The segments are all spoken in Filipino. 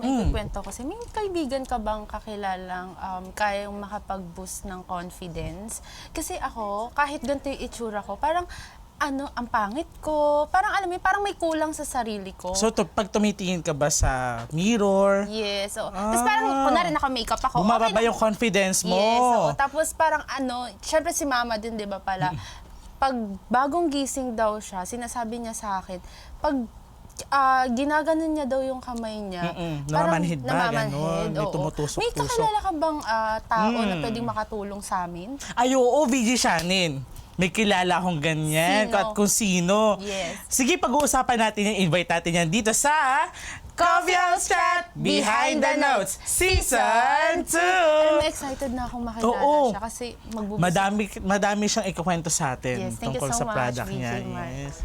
May kwento kasi, may kaibigan ka bang kakilalang kayang makapag-boost ng confidence? Kasi ako, kahit ganito yung itsura ko, parang ang pangit ko. Parang alam mo, parang may kulang sa sarili ko. So, pag tumitingin ka ba sa mirror, Yes. So, tapos parang, kunwari naka-makeup ako. bumababa okay na. yung confidence mo. Yes. So, tapos parang syempre si mama din, di ba pala, pag bagong gising daw siya, sinasabi niya sa akin, pag ginaganon niya daw yung kamay niya. Namamanhid ba? namamanhid, Ganon? May oo. tumutusok-tusok. May kakilala ka bang tao na pwedeng makatulong sa amin? Ay, oo, VJ Shannon. May kilala akong ganyan. Sino? At kung sino. Yes. Sige, pag-uusapan natin yan. Invite natin yan dito sa Coffee House Chat Behind the Notes Season 2. Excited na akong makilala Oo. siya kasi magbubus. Madami siyang ikukwento sa atin Yes, thank you tungkol so sa much, product VJ niya. Mark. Yes.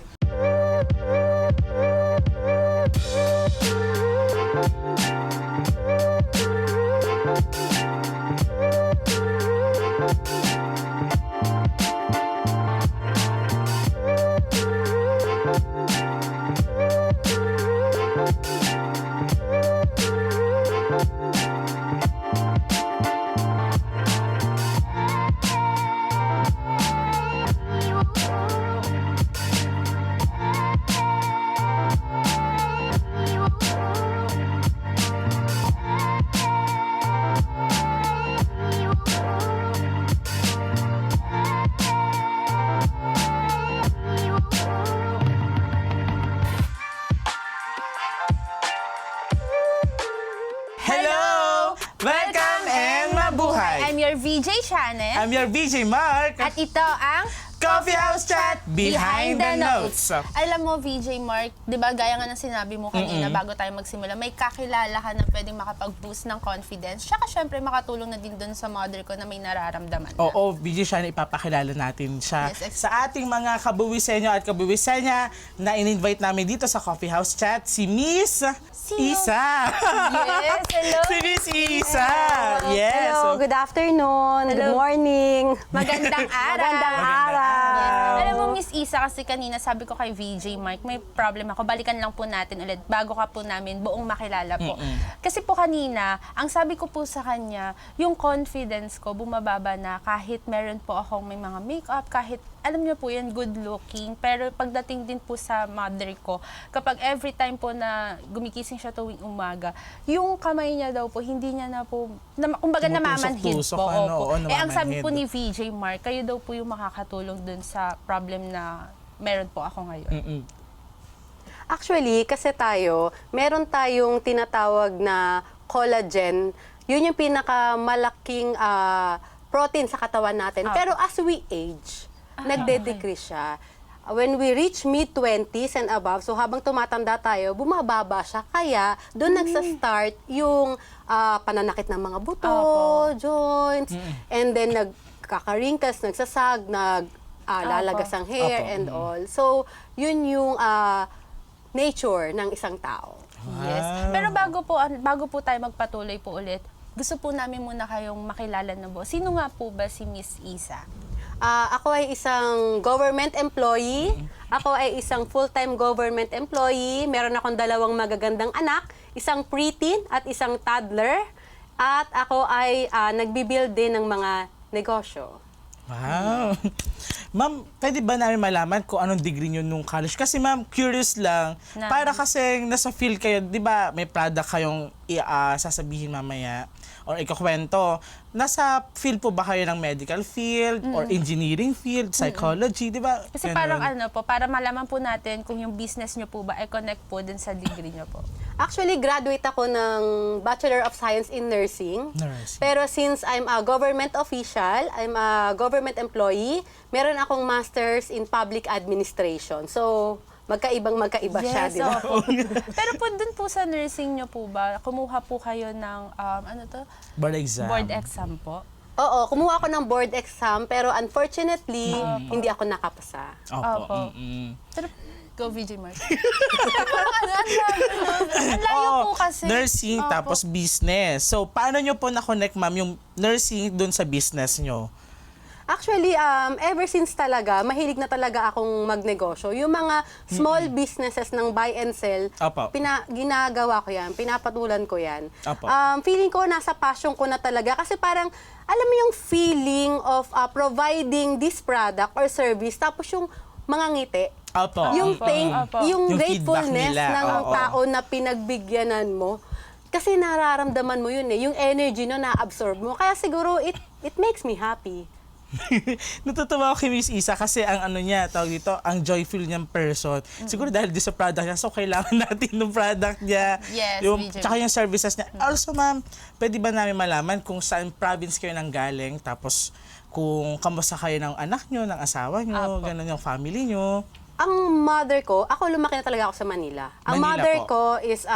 Hello! Welcome and mabuhay! I'm your VJ Shannon. I'm your VJ Mark. At ito ang Coffee House Chat Behind the Notes. Alam mo, VJ Mark, di ba gaya nga ng sinabi mo kanina bago tayo magsimula, may kakilala ka na pwedeng makapag-boost ng confidence. Tsaka syempre makatulong na din dun sa mother ko na may nararamdaman na. Oo, VJ Shannon, ipapakilala natin siya Yes, sa ating mga kabuwisenyo at kabuwisenya na in-invite namin dito sa Coffee House Chat, si Miss Sino? Isa. Yes, hello. Si Miss Isa. Yes. Hello, good afternoon, good morning. Magandang araw. Magandang araw. Alam mo, Miss Isa, kasi kanina sabi ko kay VJ Mark, may problem ako. Balikan lang po natin ulit bago ka po namin buong makilala po. Kasi po kanina, ang sabi ko po sa kanya, yung confidence ko bumababa na kahit meron po akong may mga makeup, kahit alam niyo po yan, good looking. Pero pagdating din po sa mother ko, kapag every time po na gumigising siya tuwing umaga, yung kamay niya daw po, hindi niya na po, kumbaga namamanhid Tumutusok-tusok, po. ano, Opo. oo, Ang sabi namamanhid. po ni VJ Mark, kayo daw po yung makakatulong dun sa problem na meron po ako ngayon. Actually, kasi meron tayong tinatawag na collagen. Yun yung pinakamalaking protein sa katawan natin. Pero as we age, nagde-decrease siya. When we reach mid-20s and above, so habang tumatanda tayo, bumababa siya. Kaya doon nagsa-start yung pananakit ng mga buto, joints, and then nagkaka-wrinkles, nagsasag, lalagas ang hair and all. So, yun yung nature ng isang tao. Yes. Pero bago po tayo magpatuloy po ulit, gusto po namin muna kayong makilala na po. Sino nga po ba si Miss Isa? Ako ay isang government employee. Ako ay isang full-time government employee. Meron akong 2 magagandang anak, isang preteen at isang toddler. At ako ay nagbibuild din ng mga negosyo. Wow. Ma'am, pwede ba namin malaman kung anong degree nyo nung college? Kasi ma'am, curious lang. Para kasi nasa field kayo, di ba may product kayong sasabihin mamaya or ikakwento. Nasa field po ba kayo ng medical field or engineering field, psychology, di ba? Kasi parang para malaman po natin kung yung business nyo po ba ay connect po din sa degree nyo po. Actually, graduate ako ng Bachelor of Science in Nursing. Nursing. Pero since I'm a government official, I'm a government employee, meron akong Masters in Public Administration. So, magkaiba siya, di ba? opo. Pero po dun po sa nursing nyo po ba, kumuha po kayo ng, Board exam. board exam po? Oo, kumuha ako ng board exam, pero unfortunately, hindi ako nakapasa. Opo. Opo. Pero, go VJ Mark. Ang layo po kasi. Nursing Opo. tapos business. So, paano nyo po na-connect, ma'am, yung nursing dun sa business nyo? Actually, ever since talaga, mahilig na talaga akong magnegosyo. Yung mga small businesses ng buy and sell, Apo. ginagawa ko yan, pinapatulan ko yan. Apo. Feeling ko, nasa passion ko na talaga. Kasi parang, alam mo yung feeling of providing this product or service, tapos yung mga ngiti, Opo. yung thank, Opo. yung Yung gratefulness feedback nila, ng oo. tao na pinagbigyanan mo. Kasi nararamdaman mo yun yung energy no na-absorb mo. Kaya siguro it makes me happy. Natutuwa ako kay Miss Isa kasi ang ano niya, tawag dito, ang joyful niyang person. Siguro dahil din sa product niya, so kailangan natin ng product niya. Yes, yung, BJ. tsaka yung services niya. Also ma'am, pwede ba namin malaman kung saan province kayo nang galing, tapos kung kamusta kayo ng anak niyo, ng asawa niyo, Apo. ganun yung family niyo. Ang mother ko, ako lumaki na talaga ako sa Manila. Ang Manila mother po. ko is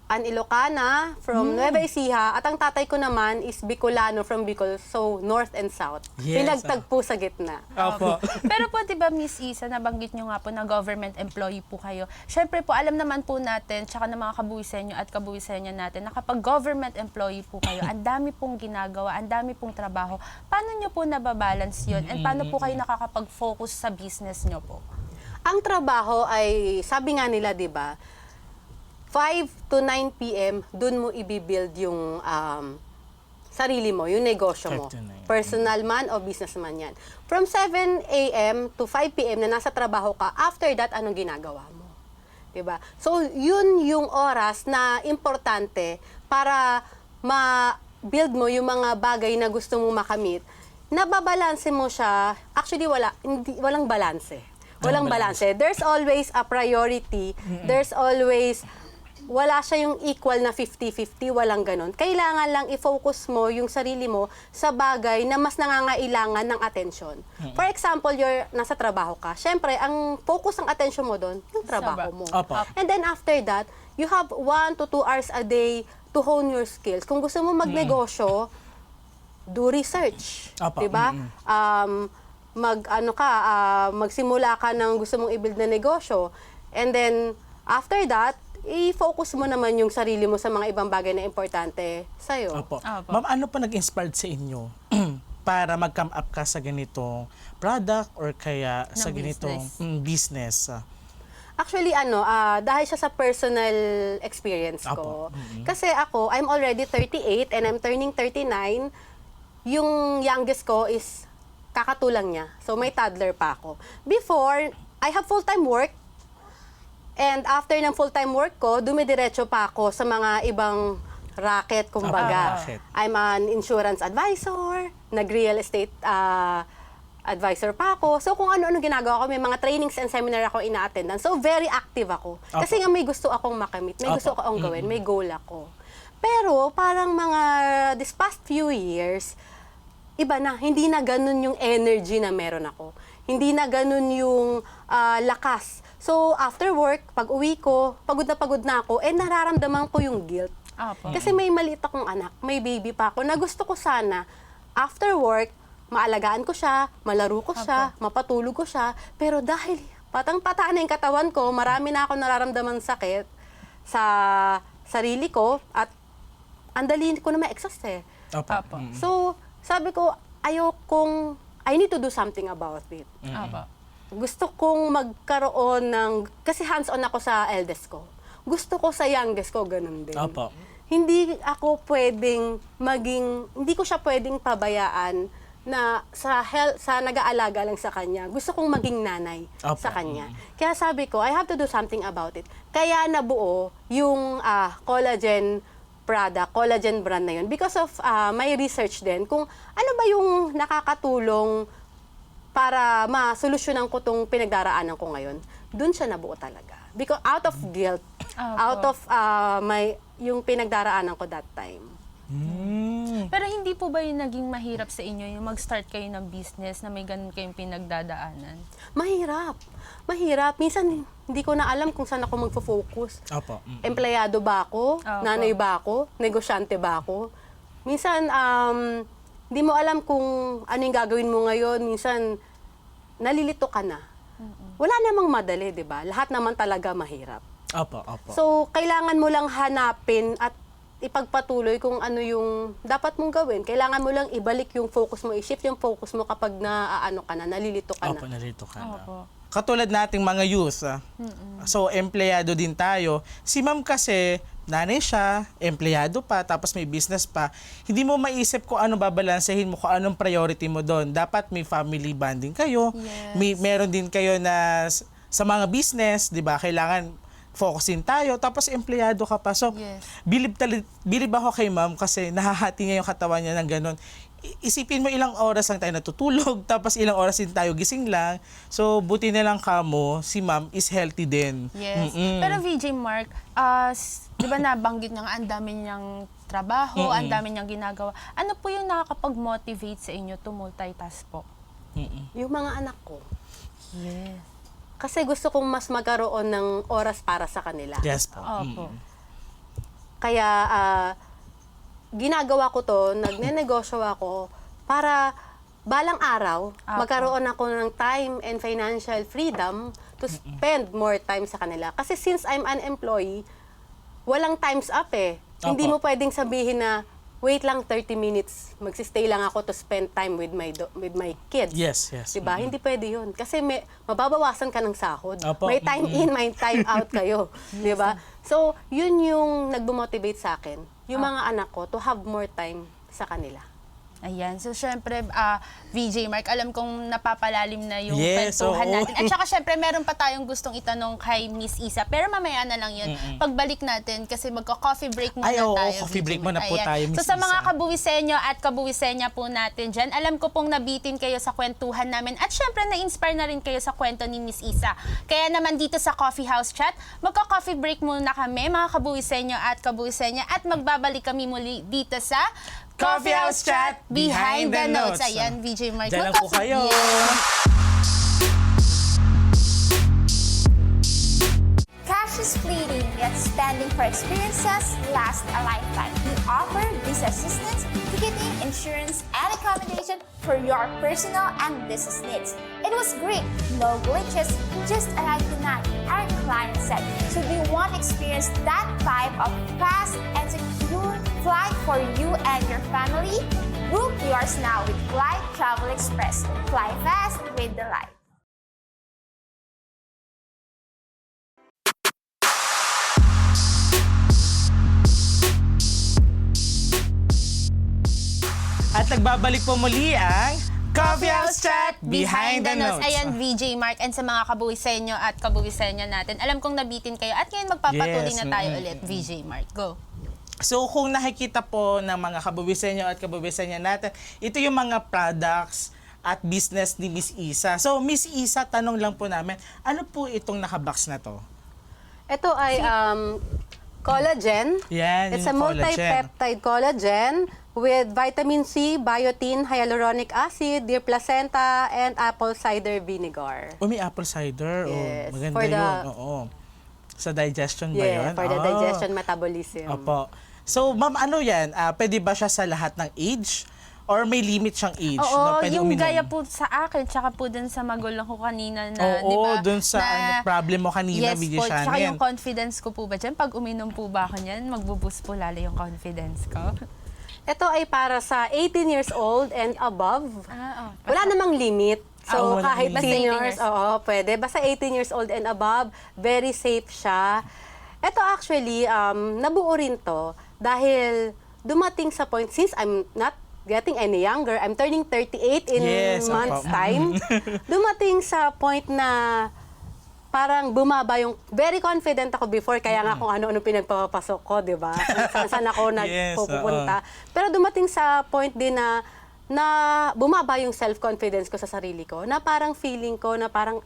an Ilocana from Nueva Ecija at ang tatay ko naman is Bicolano from Bicol, so north and south. Yes, Pinagtagpo sa gitna. Opo. Pero po, di ba, Miss Isa, nabanggit nyo nga po na government employee po kayo. Siyempre po, alam naman po natin, tsaka ng mga kabuwisenyo at kabuwisenyo natin, na kapag government employee po kayo, ang dami pong ginagawa, ang dami pong trabaho. Paano nyo po nababalance yun? And paano po kayo nakakapag-focus sa business nyo po? Ang trabaho ay, sabi nga nila, di ba, 5 to 9 p.m., dun mo ibibuild yung sarili mo, yung negosyo mo. 5 to 9. Personal man o businessman yan. From 7 a.m. to 5 p.m. na nasa trabaho ka, after that, anong ginagawa mo? Diba? So, yun yung oras na importante para ma-build mo yung mga bagay na gusto mong makamit. Nababalanse mo siya, actually walang balanse. Walang balanse. There's always a priority. There's always wala siya yung equal na 50-50, walang ganon. Kailangan lang i-focus mo yung sarili mo sa bagay na mas nangangailangan ng atensyon. For example, nasa trabaho ka. Siyempre, ang focus ng atensyon mo doon, yung trabaho mo. Opo. And then after that, you have 1 to 2 hours a day to hone your skills. Kung gusto mo magnegosyo, do research. Opo. 'Di ba? Magsimula ka ng gusto mong i-build na negosyo. And then, after that, i-focus mo naman yung sarili mo sa mga ibang bagay na importante sa'yo. Opo. Opo. Ma'am, ano pa nag-inspired sa inyo para mag-come up ka sa ganitong product or kaya sa ganitong business? Actually, dahil siya sa personal experience ko. Apo. Kasi ako, I'm already 38 and I'm turning 39. Yung youngest ko is kakatulang niya. So, may toddler pa ako. Before, I have full-time work. And after ng full-time work ko, dumidiretso pa ako sa mga ibang racket, kumbaga. Racket. I'm an insurance advisor, nag-real estate advisor pa ako. So kung ano-ano ginagawa ko, may mga trainings and seminar ako ina-attendan. So very active ako. Kasi nga may gusto akong makamit, may gusto akong gawin, may goal ako. Pero parang this past few years, iba na, hindi na ganun yung energy na meron ako. Hindi na ganun yung lakas. So, after work, pag uwi ko, pagod na ako, nararamdaman ko yung guilt. Apo. Kasi may maliit akong anak, may baby pa ako, na gusto ko sana, after work, maalagaan ko siya, malaro ko siya, mapatulog ko siya. Pero dahil patang-pata na yung katawan ko, marami na ako nararamdaman sakit sa sarili ko, at andali ko na ma-exhaust eh. Apo. So, sabi ko, I need to do something about it. Apo. Gusto kong magkaroon kasi hands-on ako sa eldest ko. Gusto ko sa youngest ko, ganun din. Opo. Hindi ko siya pwedeng pabayaan na sa nag-aalaga lang sa kanya. Gusto kong maging nanay Opo. sa kanya. Kaya sabi ko, I have to do something about it. Kaya nabuo yung collagen product, collagen brand na yun. Because of my research din, kung ano ba yung nakakatulong para masolusyonan ko itong pinagdaraanan ko ngayon, dun siya nabuo talaga. Because out of guilt, out of yung pinagdaraanan ko that time. Pero hindi po ba yung naging mahirap sa inyo yung mag-start kayo ng business na may ganun kayong pinagdadaanan? Mahirap. Mahirap. Minsan, hindi ko na alam kung saan ako magfo-focus. Opo. Empleyado ba ako? Opo. Nanay ba ako? Negosyante ba ako? Minsan, hindi mo alam kung ano yung gagawin mo ngayon. Minsan, nalilito ka na. Wala namang madali, di ba? Lahat naman talaga mahirap. Opo. So, kailangan mo lang hanapin at ipagpatuloy kung ano yung dapat mong gawin. Kailangan mo lang ibalik yung focus mo, i-shift yung focus mo kapag nalilito ka na. Opo, narito ka na. Opo. Katulad nating mga youth, so empleyado din tayo. Si ma'am kasi, nanay siya, empleyado pa, tapos may business pa. Hindi mo maisip kung ano babalansehin mo, kung anong priority mo doon. Dapat may family bonding kayo. Yes. Meron din kayo na sa mga business, di ba? Kailangan focusin tayo, tapos empleyado ka pa. So, Yes. bilib ako kay ma'am kasi nahahati niya yung katawan niya ng ganun. Isipin mo ilang oras lang tayo natutulog, tapos ilang oras din tayo gising lang. So, buti na lang kamo, si ma'am is healthy din. Yes. Pero VJ Mark, di ba nabanggit niya nga, ang dami niyang trabaho, ang dami niyang ginagawa. Ano po yung nakakapag-motivate sa inyo to multitask po? Yung mga anak ko. Yes. Kasi gusto kong mas magkaroon ng oras para sa kanila. Yes po. Opo. Kaya ginagawa ko to, nagnenegosyo ako para balang araw, magkaroon ako ng time and financial freedom to spend more time sa kanila. Kasi since I'm an employee, walang time's up eh. Hindi mo pwedeng sabihin na, wait lang 30 minutes, magsistay lang ako to spend time with my kids. Yes, yes. Diba? Hindi pwede yun. Kasi mababawasan ka ng sahod. Opo. May time in, may time out kayo. Diba? So, yun yung nagbumotivate sa akin. Yung mga anak ko to have more time sa kanila. Ayan. So, syempre, VJ Mark, alam kong napapalalim na yung Yes, kwentuhan oo. natin. At saka, syempre, meron pa tayong gustong itanong kay Miss Isa. Pero mamaya na lang yun. Pagbalik natin, kasi magka-coffee break muna Ay, oo, tayo. coffee VJ break muna po Ayan. tayo, Miss So, sa mga Isa. kabuwisenyo at kabuwisenya po natin dyan, alam ko pong nabitin kayo sa kwentuhan namin. At syempre, na-inspire na rin kayo sa kwento ni Miss Isa. Kaya naman dito sa Coffee House Chat, magka-coffee break muna kami, mga kabuwisenyo at kabuwisenya. At magbabalik kami muli dito sa Coffee House Chat Behind the Notes. Ayan, VJ Mark. Diyan lang po kayo. Cash is fleeting, yet spending for experiences lasts a lifetime. We offer visa assistance, ticketing, insurance, and accommodation for your personal and business needs. It was great, no glitches, just a 99, our client said. So do you want to experience that type of fast and secure flight for you and your family? Book yours now with Fly Travel Express. Fly fast with delight. At nagbabalik po muli ang Coffee House Chat Behind the Notes. Ayan, VJ Mark, and sa mga kabuwisenyo at kabuwisenya natin. Alam kong nabitin kayo at ngayon magpapatuloy Yes, na tayo ulit, VJ Mark. Go. So kung nakikita po ng mga kabubisenyo at kabubisenyo natin, ito yung mga products at business ni Miss Isa. So Miss Isa, tanong lang po namin, ano po itong nakabox na to? Ito ay collagen. Yan, It's a yung collagen. multi-peptide collagen with vitamin C, biotin, hyaluronic acid, deer placenta, and apple cider vinegar. Oh, may apple cider. Yes, Oh, maganda for the- yun. Oo. Sa digestion ba yun? For the Oh. digestion metabolism. Opo. So, ma'am, ano yan? Pwede ba siya sa lahat ng age? Or may limit siyang age na Oo, pwede yung uminom? gaya po sa akin, tsaka po dun sa magulang ko kanina na, Oo, di ba? dun sa problem mo kanina, yes Video po, tsaka Shannon. yung confidence ko po ba dyan? Pag uminom po ba ako niyan, magbuboost po lalo yung confidence ko. Ito ay para sa 18 years old and above. Oh. Wala namang limit. So, walang kahit limit. Basta 18 seniors, years. oo, pwede. Basta 18 years old and above, very safe siya. Ito actually, nabuo rin to dahil dumating sa point, since I'm not getting any younger, I'm turning 38 in Yes, months opo. time, dumating sa point na parang bumaba yung, very confident ako before, kaya nga kung ano-ano pinagpapasok ko, di ba? Kung saan ako Yes, nagpupunta. Pero dumating sa point din na bumaba yung self-confidence ko sa sarili ko, na parang feeling ko na parang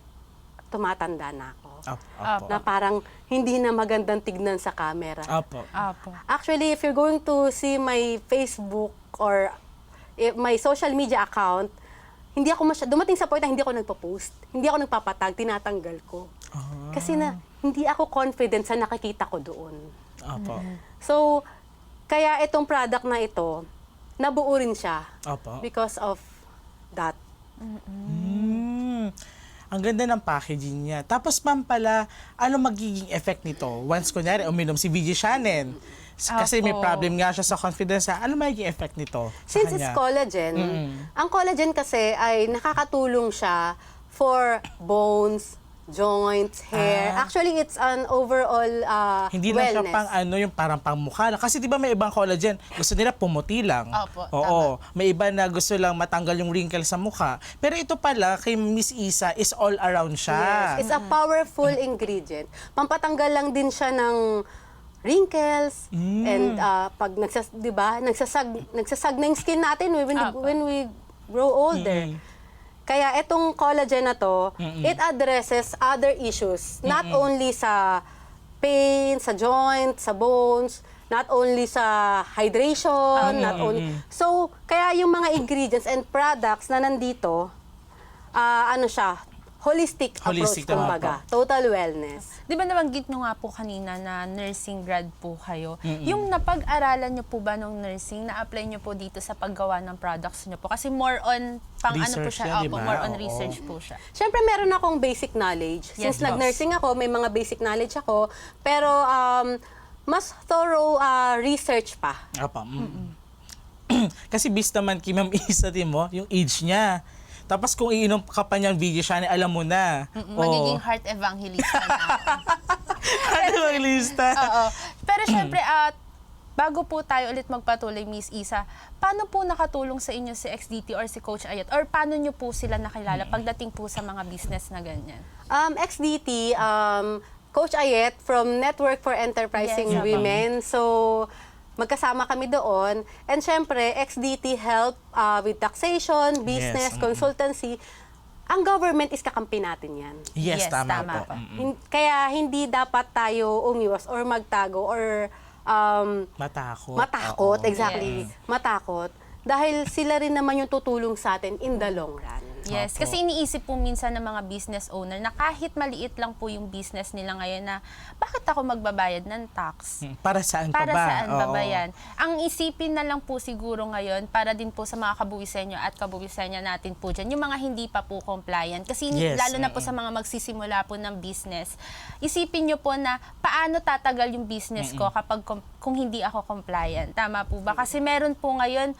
tumatanda na ako. Opo. Na parang hindi na magandang tignan sa camera. Opo. Apo. Actually, if you're going to see my Facebook or my social media account, hindi ako dumating sa point na hindi ako nagpo-post. Hindi ako nagpapatag, tinatanggal ko. Kasi hindi ako confident sa nakikita ko doon. Opo. So, kaya itong product na ito, nabuo rin siya Opo. because of that. Mm. Ang ganda ng packaging niya. Tapos ma'am pala, ano magiging effect nito? Once kunyari, uminom si VJ Shannon. Kasi may Opo. problem nga siya sa confidence. Ano magiging effect nito sa Since kanya? it's collagen, ang collagen kasi ay nakakatulong siya for bones, joints, hair. Actually, it's an overall Hindi lang siya wellness. pang yung parang pangmukha lang. Kasi di ba may ibang collagen, gusto nila pumuti lang. Opo, Oo. May iba na gusto lang matanggal yung wrinkle sa mukha. Pero ito pala, kay Miss Isa, is all around siya. Yes, it's a powerful ingredient. Pampatanggal lang din siya ng wrinkles and pag nagsasag na yung skin natin when we grow older. Kaya itong collagen na to, it addresses other issues, not only sa pain, sa joint, sa bones, not only sa hydration, not only. So, kaya yung mga ingredients and products na nandito, ano siya, holistic Holistic approach, kumbaga. Total wellness. Di ba nabanggit nyo nga po kanina na nursing grad po kayo? Yung napag-aralan nyo po ba ng nursing, na-apply nyo po dito sa paggawa ng products nyo po? Kasi more on, ano po Research siya, yan, di ba? more on Oo. research po siya. Siyempre, meron akong basic knowledge. Yes, Since nag-nursing ako, may mga basic knowledge ako. Pero, mas thorough research pa. Apa. Kasi bis naman kay Ma'am Isa, din mo, yung age niya. Tapos kung iinom ka pa niyang video siya, alam mo na. Magiging heart evangelista na. Ano ang lista? Oo. Pero syempre, bago po tayo ulit magpatuloy, Miss Isa, paano po nakatulong sa inyo si XDT or si Coach Ayat? Or paano nyo po sila nakilala pagdating po sa mga business na ganyan? XDT, Coach Ayet from Network for Enterprising Yes, Women. So, magkasama kami doon. And syempre, XDT help with taxation, business, Yes, consultancy. Ang government is kakampi natin yan. Yes, Yes, tama, tama po. po. Kaya hindi dapat tayo umiwas or magtago or Matakot. matakot. Oo. Exactly. Matakot. Dahil sila rin naman yung tutulong sa atin in the long run. Yes, Opo. kasi iniisip po minsan ng mga business owner na kahit maliit lang po yung business nila ngayon na bakit ako magbabayad ng tax? Para saan pa Para ba? saan ba Oo. ba yan? Ang isipin na lang po siguro ngayon para din po sa mga kabuwisenyo at kabuwisenyo natin po dyan, yung mga hindi pa po compliant. Kasi Yes, lalo na po sa mga magsisimula po ng business, isipin nyo po na paano tatagal yung business ko kapag kung hindi ako compliant. Tama po ba? Kasi meron po ngayon,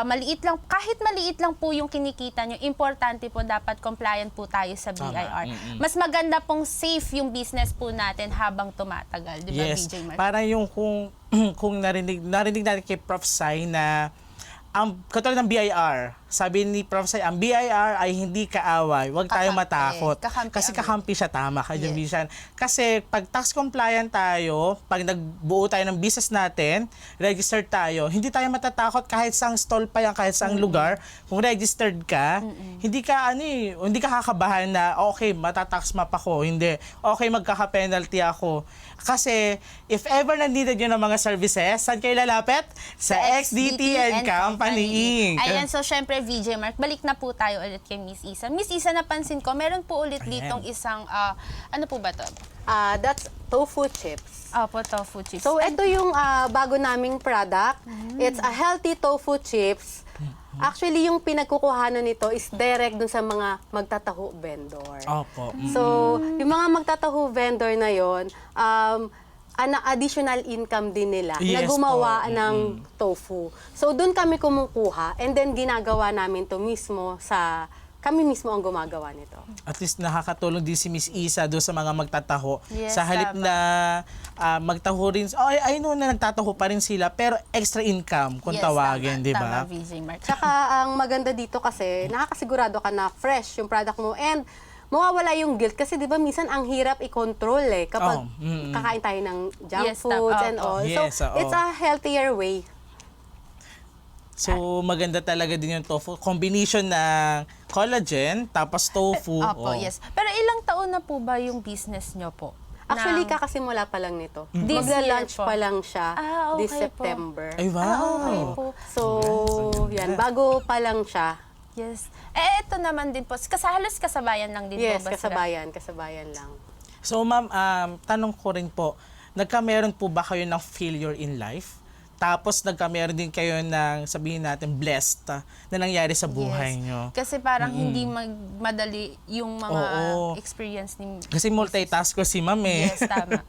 maliit lang, kahit maliit lang po yung kinikita nyo, importante po dapat compliant po tayo sa BIR. Mas maganda pong safe yung business po natin habang tumatagal. Di ba, Yes. BJ Mark? Para yung kung narinig natin kay Prof. Sai na ang katulad ng BIR, sabi ni Prof. Sai, ang BIR ay hindi kaaway, huwag tayong Kakampi. matakot. Kakampi Kasi ang- kakampi siya, tama ka dyan, Yes. Vision. Kasi pag tax compliant tayo, pag nagbuo tayo ng business natin, registered tayo, hindi tayo matatakot kahit saang stall pa yan, kahit saang lugar. Kung registered ka, hindi ka hindi ka kakabahan na okay, matatax map ako, hindi. Okay, magkaka-penalty ako. Kasi if ever na needed yun ng mga services, saan kayo lalapit? Sa XDT and Company Inc. Ayan, so syempre, VJ Mark, balik na po tayo ulit kay Miss Isa. Miss Isa, napansin ko, meron po ulit Ayan. ditong isang, ano po ba to? That's tofu chips. Opo, tofu chips. So, ito yung bago naming product. It's a healthy tofu chips. Actually, yung pinagkukuhanan nito is direct dun sa mga magtataho vendor. Opo. So, yung mga magtataho vendor na yon, additional income din nila na Yes gumawa po. ng tofu. So, dun kami kumukuha and then ginagawa namin to mismo kami mismo ang gumagawa nito. At least nakakatulong din si Miss Isa doon sa mga magtataho. Yes, sa halip tama. na magtaho rin, I know na nagtataho pa rin sila, pero extra income kung Yes, tawagin, tama, di Tama, ba? VJ Mark. Tsaka ang maganda dito kasi nakakasigurado ka na fresh yung product mo and mawawala yung guilt kasi 'di ba minsan ang hirap i-control kapag kakain tayo ng junk Yes, foods and opo. all. Yes, So oo. it's a healthier way. So, maganda talaga din yung tofu. Combination ng collagen, tapos tofu. Opo, Oh. yes. Pero ilang taon na po ba yung business nyo po? Actually Nang- kakasimula pa lang nito. This Magla-launch year po. pa lang siya Okay this po. September. Ay, wow. Okay po. So, yan, bago pa lang siya. Yes. Ito naman din po. Halos kasabayan lang din Yes, po ba sila? kasabayan lang. So, ma'am, tanong ko rin po, meron po ba kayo ng failure in life? tapos meron din kayo ng, sabihin natin, blessed na nangyari sa buhay nyo. Kasi parang hindi madali yung mga Oo. experience ni... Kasi multitask ko si ma'am eh. Yes, tama.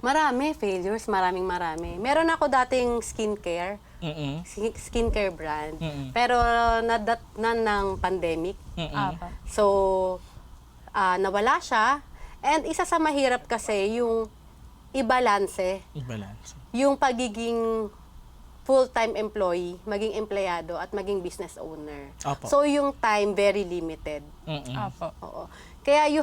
Marami failures, maraming. Meron ako dating skincare, Mm-mm. skincare brand. Mm-mm. Pero nadatnan ng pandemic. Apa. So, nawala siya. And isa sa mahirap kasi yung i-balance I-balance. yung pagiging full-time employee, maging empleyado at maging business owner. Opo. So yung time very limited. Mm-mm. Apo. Oo. Kaya I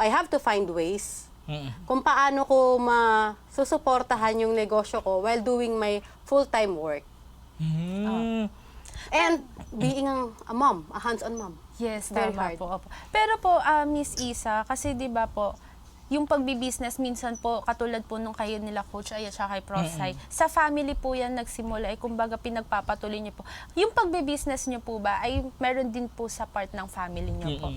have to find ways Mm-mm. kung paano ko masusuportahan yung negosyo ko while doing my full-time work. Mm. And being a mom, a hands-on mom. Yes, Very tama hard. po. Opo. Pero po, Miss Isa, kasi di ba po, yung pagbi-business minsan po, katulad po nung kayo nila Coach Ay at saka kay Prof. Sai, sa family po yan nagsimula, ay kumbaga pinagpapatuloy niyo po. Yung pagbi-business niyo po ba, ay meron din po sa part ng family niyo po?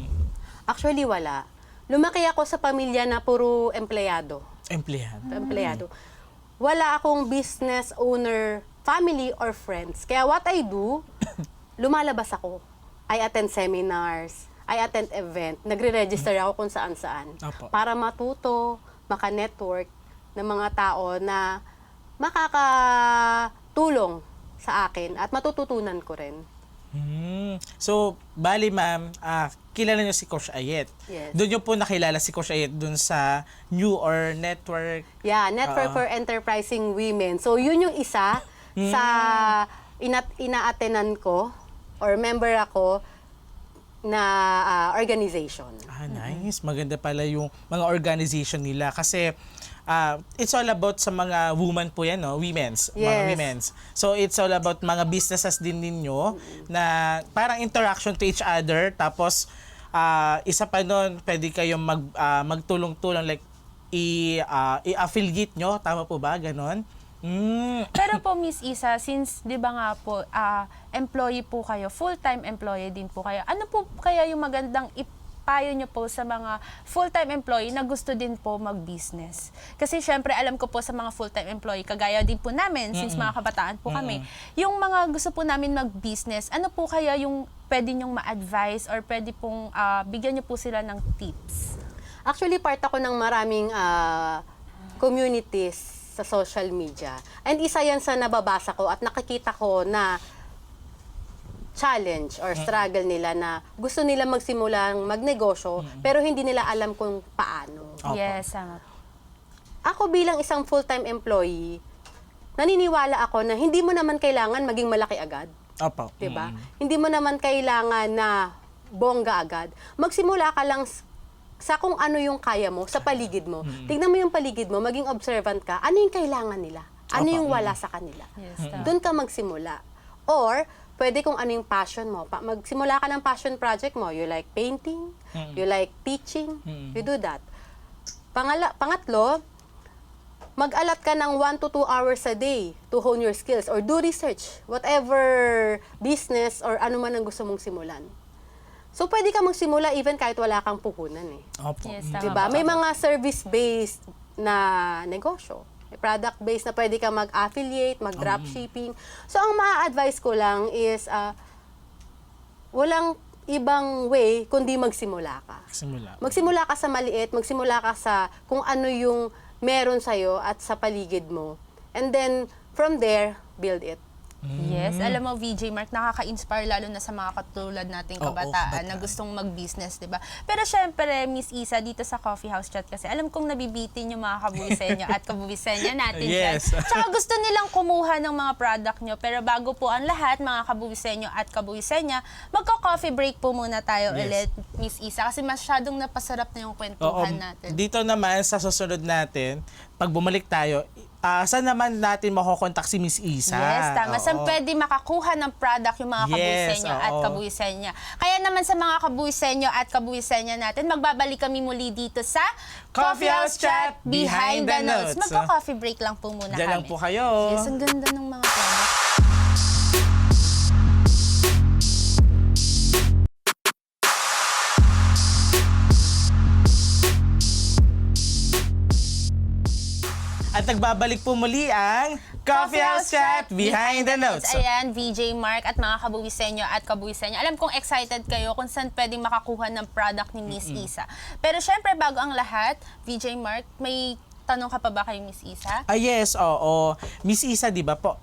Actually, wala. Lumaki ako sa pamilya na puro empleyado. Empleyado. Wala akong business owner, family, or friends. Kaya what I do, lumalabas ako. I attend seminars, I attend event, nagre-register ako kung saan-saan. Opo. Para matuto, maka-network ng mga tao na makakatulong sa akin at matututunan ko rin. So, bali ma'am, kilala niyo si Coach Ayet. Yes. Doon niyo po nakilala si Coach Ayet doon sa New or Network. Yeah, Network for Enterprising Women. So, yun yung isa sa ina-attenan ko or member ako na organization. Nice. Maganda pala yung mga organization nila kasi it's all about sa mga woman po yan, no? Mga Yes. women's. So, it's all about mga businesses din ninyo na parang interaction to each other. Tapos, isa pa nun, pwede kayong magtulong-tulong like i-affiliate nyo. Tama po ba? Ganon? Pero po, Miss Isa, since di ba nga po, employee po kayo, full-time employee din po kayo, ano po kaya yung magandang ipayo nyo po sa mga full-time employee na gusto din po mag-business? Kasi syempre, alam ko po sa mga full-time employee, kagaya din po namin, since mga kabataan po kami, yung mga gusto po namin mag-business, ano po kaya yung pwede nyong ma-advise or pwede pong bigyan nyo po sila ng tips? Actually, part ako ng maraming communities sa social media. And isa yan sa nababasa ko at nakikita ko na challenge or struggle nila na gusto nila magsimulang magnegosyo pero hindi nila alam kung paano. Opo. Yes, tama. Ako bilang isang full-time employee, naniniwala ako na hindi mo naman kailangan maging malaki agad. Opo. 'Di ba? Hindi mo naman kailangan na bongga agad. Magsimula ka lang sa kung ano yung kaya mo, sa paligid mo. Tignan mo yung paligid mo, maging observant ka, ano yung kailangan nila? Ano yung wala sa kanila? Yes, tama. Doon ka magsimula. Or, pwede kung ano yung passion mo. Magsimula ka ng passion project mo. You like painting, you like teaching, you do that. Pangatlo, mag-alat ka ng 1 to 2 hours a day to hone your skills or do research, whatever business or ano man ang gusto mong simulan. So, pwede ka magsimula even kahit wala kang puhunan eh. Opo. Yes, tama. Diba? May mga service-based na negosyo. May product-based na pwede ka mag-affiliate, mag-dropshipping. So, ang ma-advise ko lang is walang ibang way kundi magsimula ka. Simula. Magsimula ka sa maliit, magsimula ka sa kung ano yung meron sa'yo at sa paligid mo. And then, from there, build it. Yes, alam mo VJ Mark, nakaka-inspire lalo na sa mga katulad nating Oo, kabataan na gustong mag-business, 'di ba? Pero syempre, Miss Isa dito sa Coffee House Chat kasi alam kong nabibitin yung mga kabuwisenyo at kabuwisenyo natin dyan. Yes. Tsaka gusto nilang kumuha ng mga product nyo. Pero bago po ang lahat, mga kabuwisenyo at kabuwisenya, magko-coffee break po muna tayo Yes. ulit, Miss Isa, kasi masyadong napasarap na yung Oo. kwentuhan natin. Dito naman sa susunod natin, pag bumalik tayo, saan naman natin makokontak si Miss Isa? Yes, tama. Saan Oo. pwede makakuha ng product yung mga Yes, kabuwisenyo at oo. kabuwisenya. Kaya naman sa mga kabuwisenyo at kabuwisenya natin, magbabalik kami muli dito sa Coffee House Chat Behind the Notes. Magko-coffee break lang po muna Diyan kami. lang po kayo. Yes, ang ganda ng mga product. At At nagbabalik po muli ang Coffee House Chat Behind the Notes. Ayan, VJ Mark at mga kabuwisenyo at kabuwisenyo. Alam kong excited kayo kung saan pwedeng makakuha ng product ni Miss Isa. Pero syempre, bago ang lahat, VJ Mark, may tanong ka pa ba kay Miss Isa? Yes, oo. Miss Isa, di ba po,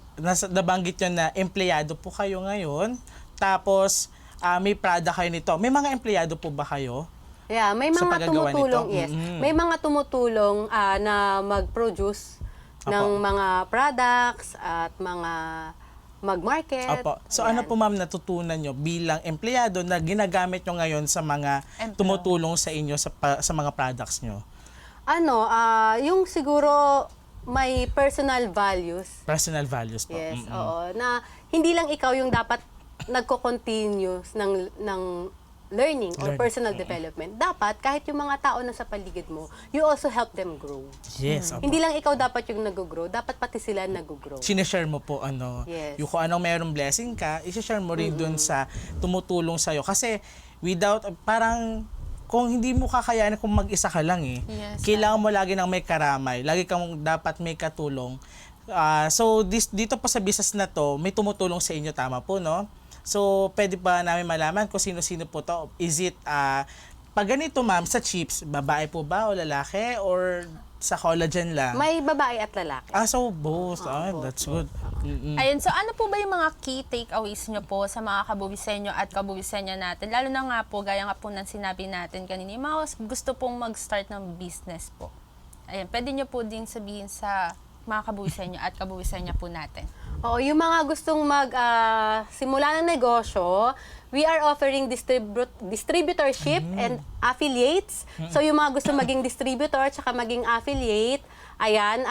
nabanggit nyo na empleyado po kayo ngayon. Tapos, may product kayo nito. May mga empleyado po ba kayo? Yeah, may Sa mga paggagawa tumutulong, nito? yes. May mga tumutulong na mag-produce ng mga products at mga mag-market. Opo. So ano po ma'am natutunan nyo bilang empleyado na ginagamit nyo ngayon sa mga tumutulong sa inyo sa mga products nyo? Yung siguro may personal values. Personal values po. Yes, oo. Na hindi lang ikaw yung dapat nagko-continuous ng learning or personal development. Dapat, kahit yung mga tao na sa paligid mo, you also help them grow. Yes, opo. Hindi lang ikaw dapat yung nag-grow, dapat pati sila nag-grow. Sinishare mo po Yes. yung kung anong mayroong blessing ka, isi-share mo rin dun sa tumutulong sa'yo. Kasi without, parang kung hindi mo kakayanin kung mag-isa ka lang Yes, kailangan mo lagi ng may karamay. Lagi kang dapat may katulong. So dito po sa business na to, may tumutulong sa inyo, tama po, no? So, pwede ba namin malaman kung sino-sino po to? Is it, pag ganito ma'am, sa chips, babae po ba o lalaki? Or sa collagen lang? May babae at lalaki. So both. That's good. Ayun, so ano po ba yung mga key takeaways nyo po sa mga kabuwisenyo at kabuwisenyo natin? Lalo na nga po, gaya nga po ng sinabi natin kanina, yung mga gusto pong mag-start ng business po. Ayun, pwede nyo po din sabihin sa mga kabuwisenyo at kabuwisenyo po natin. Oo, yung mga gustong simula ng negosyo, we are offering distributorship and affiliates. So yung mga gusto maging distributor at maging affiliate, ayan,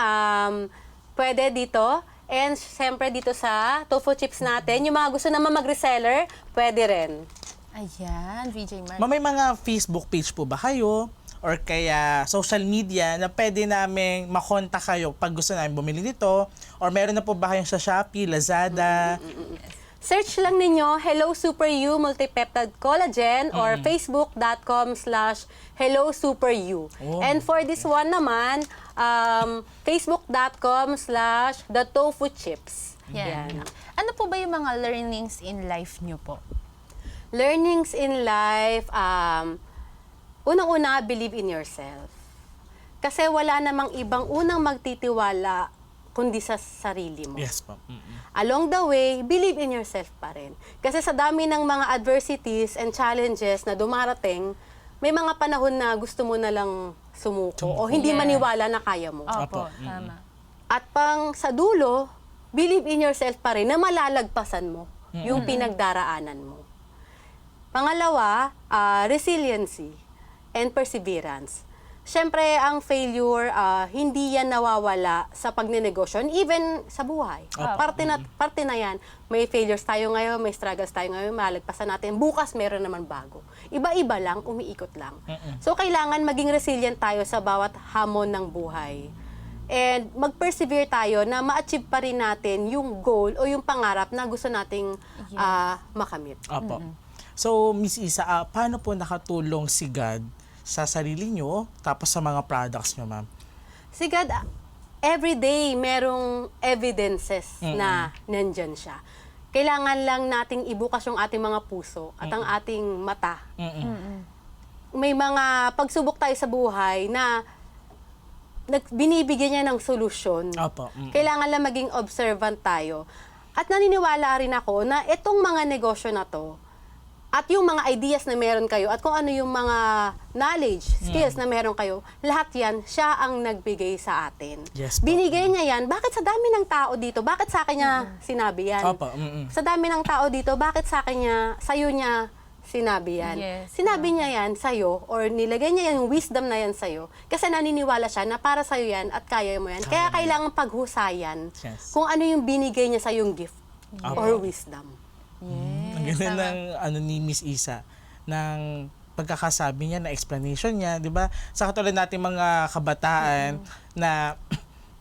pwede dito. And siyempre dito sa tofu chips natin, yung mga gusto naman mag-reseller, pwede rin. Ayan, VJ Mark. May mga Facebook page po ba kayo? Or kaya social media na pwede namin makontak kayo pag gusto namin bumili nito? Or meron na po ba kayong sa Shopee, Lazada? Search lang ninyo Hello Super You Multipeptide Collagen or facebook.com/Hello Super You. And for this one naman, facebook.com/The Tofu Chips. Yan. Ano po ba yung mga learnings in life nyo po? Learnings in life, unang-una, believe in yourself. Kasi wala namang ibang unang magtitiwala kundi sa sarili mo. Yes po. Along the way, believe in yourself pa rin. Kasi sa dami ng mga adversities and challenges na dumarating, may mga panahon na gusto mo na lang sumuko o hindi maniwala na kaya mo. Opo, tama. At pang sa dulo, believe in yourself pa rin na malalagpasan mo yung pinagdaraanan mo. Pangalawa, resiliency and perseverance. Siyempre, ang failure, hindi yan nawawala sa pagnenegosyo, and even sa buhay. Parte na yan. May failures tayo ngayon, may struggles tayo ngayon, malagpasan natin. Bukas, meron naman bago. Iba-iba lang, umiikot lang. So, kailangan maging resilient tayo sa bawat hamon ng buhay. And mag-persevere tayo na ma-achieve pa rin natin yung goal o yung pangarap na gusto nating makamit. Opo. So, Miss Isa, paano po nakatulong si God sa sarili nyo tapos sa mga products nyo, ma'am? Si God, everyday merong evidences na nandyan siya. Kailangan lang nating ibukas yung ating mga puso at ang ating mata. May mga pagsubok tayo sa buhay na binibigyan niya ng solusyon. Opo. Kailangan lang maging observant tayo. At naniniwala rin ako na itong mga negosyo na to, at yung mga ideas na meron kayo, at kung ano yung mga knowledge, skills na meron kayo, lahat yan, siya ang nagbigay sa atin. Yes po. Binigay niya yan, bakit sa dami ng tao dito? Bakit sa akin niya sinabi yan? Opo. Sa dami ng tao dito, bakit sa akin niya, sa'yo niya sinabi yan? Yes. Sinabi niya yan sa'yo, or nilagay niya yan, yung wisdom na yan sa'yo, kasi naniniwala siya na para sa'yo yan at kaya mo yan. Kaya kailangan paghusayan Yes. kung ano yung binigay niya sa'yong gift or Opo. wisdom. Ang ganda ng ni Miss Isa, ng pagkakasabi niya, na explanation niya, di ba? Sa katulad natin mga kabataan na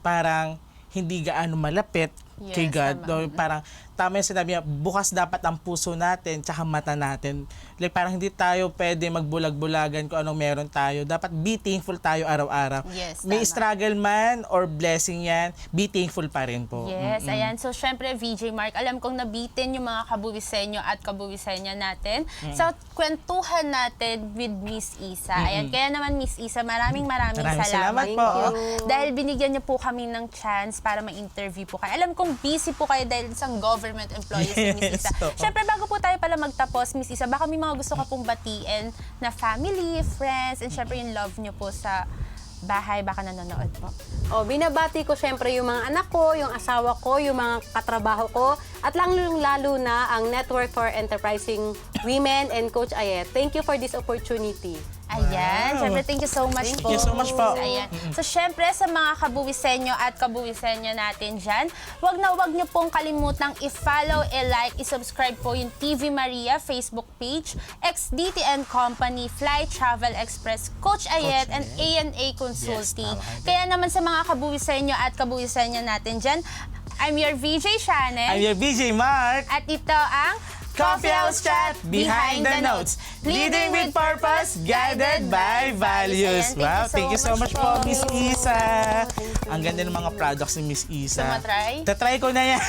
parang hindi gaano malapit Yes, kay God. tama. No? Parang tama yung sinabi niya, bukas dapat ang puso natin tsaka mata natin. Like parang hindi tayo pwede magbulag-bulagan kung anong meron tayo. Dapat be thankful tayo araw-araw. Yes, May tama. struggle man or blessing yan, be thankful pa rin po. Yes, ayan. So, syempre, VJ Mark, alam kong nabitin yung mga kabuwisenyo at kabuwisenya natin sa kwentuhan natin with Miss Isa. Ayan, kaya naman Miss Isa, maraming Maraming salamat salamat po. dahil binigyan niyo po kami ng chance para ma-interview po kayo. Alam kong busy po kayo dahil isang government employee si Miss Yes, Isa. oo. Syempre, bago po tayo pala magtapos, Miss Isa, baka may mga gusto ka pong batiin na family, friends, and syempre yung love niyo po sa bahay, baka nanonood po. Binabati ko syempre yung mga anak ko, yung asawa ko, yung mga katrabaho ko, at lalo na ang Network for Enterprising Women and Coach Ayet. Thank you for this opportunity. Ayan. Wow. Syempre, thank you so much Thank po. you so much po. Ayan. So, syempre, sa mga kabuwisenyo at kabuwisenyo natin dyan, wag niyo pong kalimutang i-follow, i-like, i-subscribe po yung TV Maria Facebook page, XDTN Company, Fly Travel Express, Coach Ayet, and A&A Consulting. Yes, tama. Kaya naman sa mga kabuwisenyo at kabuwisenyo natin dyan, I'm your VJ Shannon. I'm your VJ Mark. At ito ang Coffee House Chat Behind the Notes. Leading with purpose, guided by values. Ayan, Wow, thank you so much po, Miss Isa. Thank you. Ang ganda ng mga products ni Miss Isa. Gusto mo try? Tatry ko na yan.